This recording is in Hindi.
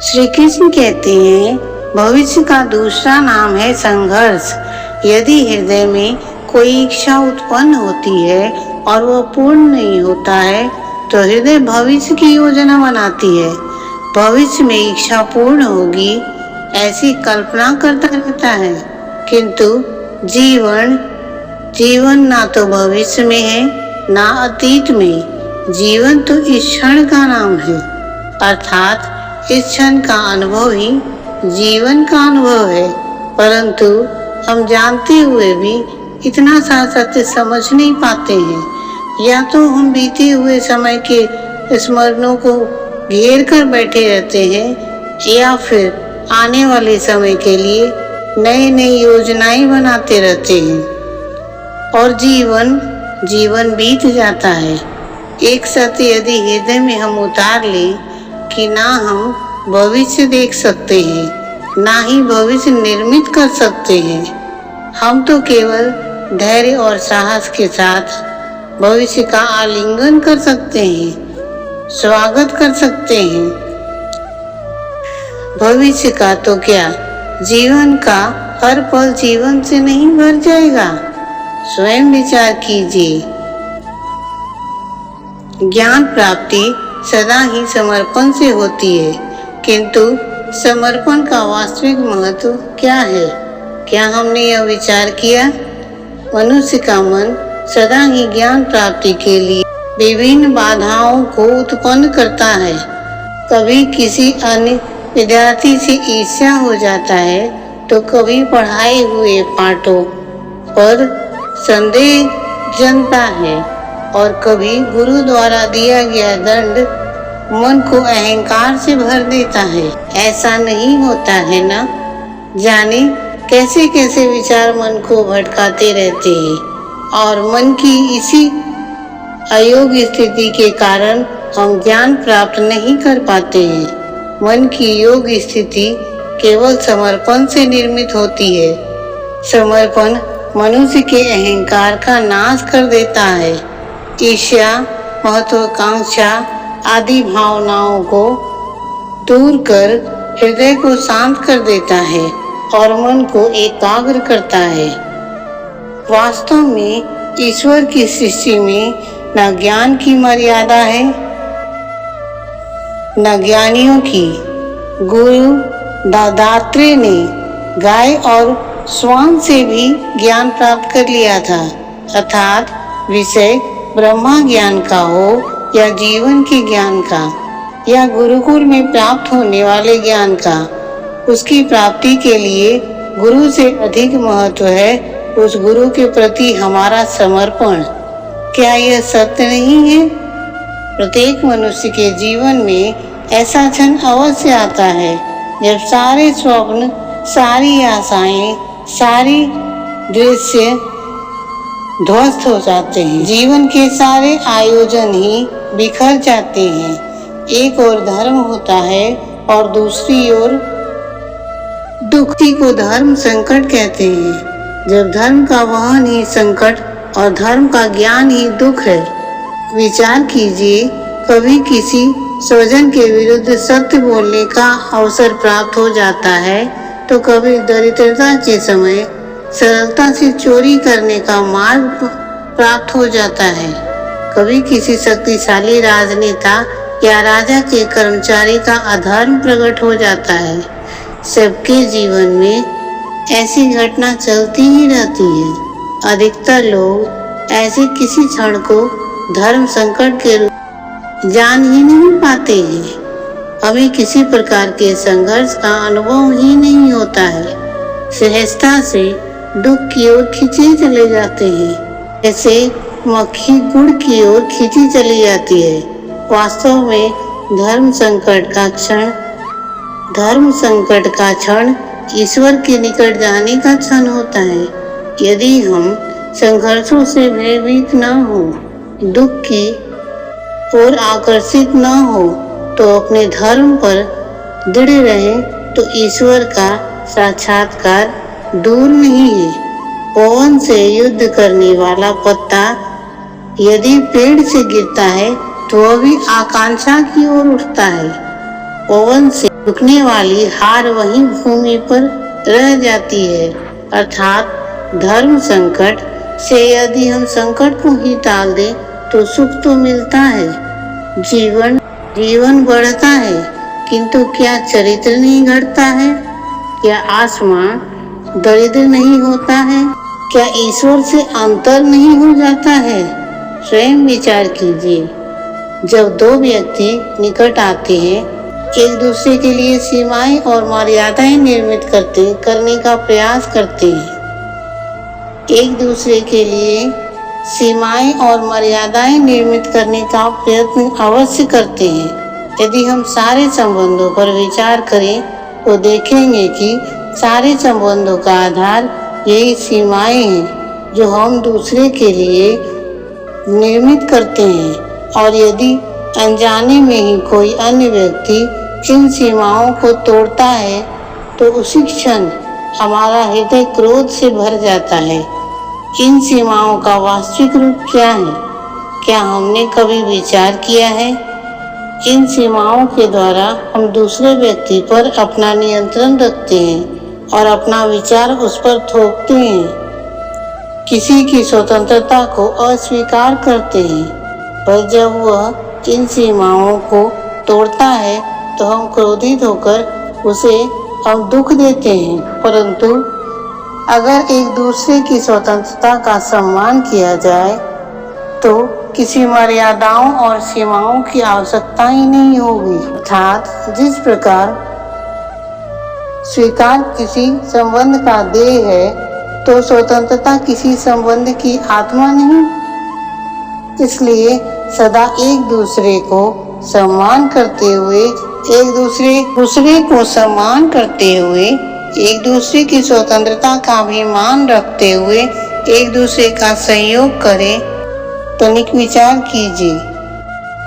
श्री कृष्ण कहते हैं भविष्य का दूसरा नाम है संघर्ष। यदि हृदय में कोई इच्छा उत्पन्न होती है और वह पूर्ण नहीं होता है तो हृदय भविष्य की योजना बनाती है। भविष्य में इच्छा पूर्ण होगी ऐसी कल्पना करता रहता है, किंतु जीवन ना तो भविष्य में है ना अतीत में। जीवन तो इस क्षण का नाम है, अर्थात इस क्षण का अनुभव ही जीवन का अनुभव है। परंतु हम जानते हुए भी इतना सा सत्य समझ नहीं पाते हैं। या तो हम बीते हुए समय के स्मरणों को घेर कर बैठे रहते हैं या फिर आने वाले समय के लिए नई नई योजनाएं बनाते रहते हैं और जीवन बीत जाता है। एक सत्य यदि हृदय में हम उतार लें कि ना हम भविष्य देख सकते हैं ना ही भविष्य निर्मित कर सकते हैं, हम तो केवल धैर्य और साहस के साथ भविष्य का आलिंगन कर सकते हैं, स्वागत कर सकते हैं। भविष्य का तो क्या, जीवन का हर पल जीवन से नहीं भर जाएगा। स्वयं विचार कीजिए। ज्ञान प्राप्ति सदा ही समर्पण से होती है, किंतु समर्पण का वास्तविक महत्व क्या है? क्या हमने यह विचार किया? मनुष्य का मन सदा ही ज्ञान प्राप्ति के लिए विभिन्न बाधाओं को उत्पन्न करता है। कभी किसी अन्य विद्यार्थी से ईर्ष्या हो जाता है तो कभी पढ़ाए हुए पाठों पर संदेह जमता है और कभी गुरु द्वारा दिया गया दंड मन को अहंकार से भर देता है। ऐसा नहीं होता है ना? जाने कैसे कैसे विचार मन को भटकाते रहते हैं और मन की इसी अयोग्य स्थिति के कारण हम ज्ञान प्राप्त नहीं कर पाते हैं। मन की योग्य स्थिति केवल समर्पण से निर्मित होती है। समर्पण मनुष्य के अहंकार का नाश कर देता है। ईर्ष्या, महत्वाकांक्षा आदि भावनाओं को दूर कर हृदय को शांत कर देता है और मन को एकाग्र करता है। वास्तव में ईश्वर की सृष्टि में न ज्ञान की मर्यादा है न ज्ञानियों की। गुरु दत्तात्रेय ने गाय और श्वान से भी ज्ञान प्राप्त कर लिया था, अर्थात विषय ब्रह्मा ज्ञान का हो या जीवन के ज्ञान का या गुरुकुल में प्राप्त होने वाले ज्ञान का, उसकी प्राप्ति के लिए गुरु से अधिक महत्व है उस गुरु के प्रति हमारा समर्पण। क्या यह सत्य नहीं है? प्रत्येक मनुष्य के जीवन में ऐसा क्षण अवश्य आता है जब सारे स्वप्न, सारी आशाएं, सारी दृश्य ध्वस्त हो जाते हैं। जीवन के सारे आयोजन ही बिखर जाते हैं। एक ओर धर्म होता है और दूसरी ओर दुखी को धर्म संकट कहते हैं। जब धर्म का वहन ही संकट और धर्म का ज्ञान ही दुख है। विचार कीजिए, कभी किसी स्वजन के विरुद्ध सत्य बोलने का अवसर प्राप्त हो जाता है तो कभी दरिद्रता के समय सरलता से चोरी करने का मार्ग प्राप्त हो जाता है। कभी किसी शक्तिशाली राजनेता या राजा के कर्मचारी का अधर्म प्रकट हो जाता है। सबके जीवन में ऐसी घटना चलती ही रहती है। अधिकतर लोग ऐसे किसी क्षण को धर्म संकट के रूप जान ही नहीं पाते हैं। हमें किसी प्रकार के संघर्ष का अनुभव ही नहीं होता है। सहजता से दुख की ओर खींचे चले जाते हैं, जैसे मक्खी गुड़ की ओर खींची चली जाती है। वास्तव में धर्म संकट का क्षण ईश्वर के निकट जाने का क्षण होता है। यदि हम संघर्षों से भयभीत न हो, दुख की ओर आकर्षित न हो तो अपने धर्म पर दृढ़ रहे तो ईश्वर का साक्षात्कार दूर नहीं है। पवन से युद्ध करने वाला पत्ता यदि पेड़ से गिरता है तो वह भी आकांक्षा की ओर उठता है। पवन से रुकने वाली हार वही भूमि पर रह जाती है। अर्थात धर्म संकट से यदि हम संकट को ही टाल दें तो सुख तो मिलता है, जीवन बढ़ता है, किंतु क्या चरित्र नहीं घटता है? क्या आसमान दरिद्र नहीं होता है? क्या ईश्वर से अंतर नहीं हो जाता है? स्वयं विचार कीजिए। जब दो व्यक्ति निकट आते हैं, एक दूसरे के लिए सीमाएं और मर्यादाएं निर्मित करने का प्रयास करते हैं। एक दूसरे के लिए सीमाएं और मर्यादाएं निर्मित करने का प्रयत्न अवश्य करते हैं। यदि हम सारे संबंधों पर विचार करें तो देखेंगे कि सारे संबंधों का आधार यही सीमाएं हैं जो हम दूसरे के लिए निर्मित करते हैं। और यदि अनजाने में ही कोई अन्य व्यक्ति इन सीमाओं को तोड़ता है तो उसी क्षण हमारा हृदय क्रोध से भर जाता है। इन सीमाओं का वास्तविक रूप क्या है? क्या हमने कभी विचार किया है? इन सीमाओं के द्वारा हम दूसरे व्यक्ति पर अपना नियंत्रण रखते हैं और अपना विचार उस पर थोपते हैं, किसी की स्वतंत्रता को अस्वीकार करते हैं। पर जब वह इन सीमाओं को तोड़ता है तो हम क्रोधित होकर उसे हम दुख देते हैं। परंतु अगर एक दूसरे की स्वतंत्रता का सम्मान किया जाए तो किसी मर्यादाओं और सीमाओं की आवश्यकता ही नहीं होगी। अर्थात जिस प्रकार स्वीकार किसी संबंध का देह है तो स्वतंत्रता किसी संबंध की आत्मा नहीं। इसलिए सदा एक दूसरे को सम्मान करते हुए एक दूसरे की स्वतंत्रता का भी मान रखते हुए एक दूसरे का सहयोग करें। तनिक विचार कीजिए।